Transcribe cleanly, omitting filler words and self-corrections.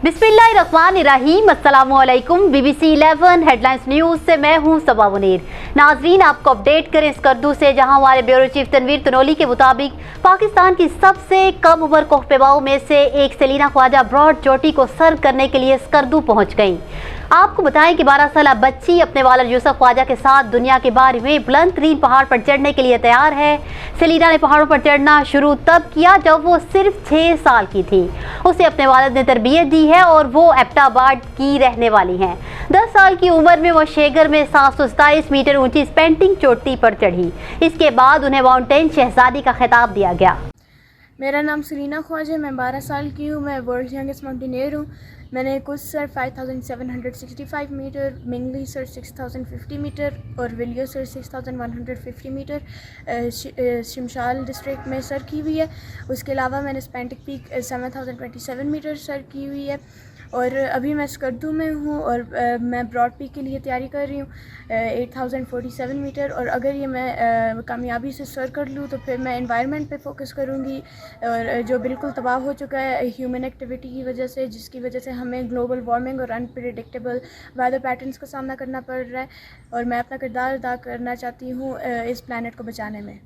बिस्मिल्लाहिर्रहमानिर्रहीम। अस्सलामुअलैकुम। BBC 11 headlines news से मैं हूं सबा मुनीर। नाजरीन, आपको अपडेट करें स्कर्दू से, जहां हमारे ब्यूरो चीफ तनवीर तनोली के मुताबिक पाकिस्तान की सबसे कम उम्र कोहपेबाओं में से एक सेलिना ख्वाजा ब्रॉड चोटी को सर करने के लिए स्कर्दू पहुंच गईं। आपको बताएं कि 12 साल बच्ची अपने वालिद यूसुफ ख्वाजा के साथ दुनिया के 12वें बुलंद तरीन पहाड़ पर चढ़ने के लिए तैयार है। सेलिना ने पहाड़ों पर चढ़ना शुरू तब किया जब वो सिर्फ 6 साल की थी। उसे अपने वालिद ने तरबियत दी है और वो एबटाबाद की रहने वाली हैं। 10 साल की उम्र में वो शेगर में 727 मीटर ऊंची स्पेंटिंग चोटी पर चढ़ी। इसके बाद उन्हें माउंटेन शहजादी का खिताब दिया गया। मेरा नाम सेलिना ख्वाजा है, मैं 12 साल की हूँ। मैं वर्ल्ड यंगेस्ट माउंटेनियर हूँ। मैंने कुछ सर 5765 मीटर, मिंगली सर 6050 मीटर और विलियो सर 6150 मीटर शिमशाल डिस्ट्रिक्ट में सर की हुई है। उसके अलावा मैंने स्पेंटिक पीक 7027 मीटर सर की हुई है। और अभी मैं स्कर्दू में हूँ और मैं ब्रॉड पीक के लिए तैयारी कर रही हूँ 8047 मीटर। और अगर ये मैं कामयाबी से सर कर लूँ तो फिर मैं एनवायरनमेंट पे फोकस करूँगी, और जो बिल्कुल तबाह हो चुका है ह्यूमन एक्टिविटी की वजह से, जिसकी वजह से हमें ग्लोबल वार्मिंग और अनप्रेडिक्टेबल वेदर पैटर्न्स का सामना करना पड़ रहा है। और मैं अपना किरदार अदा करना चाहती हूँ इस प्लैनेट को बचाने में।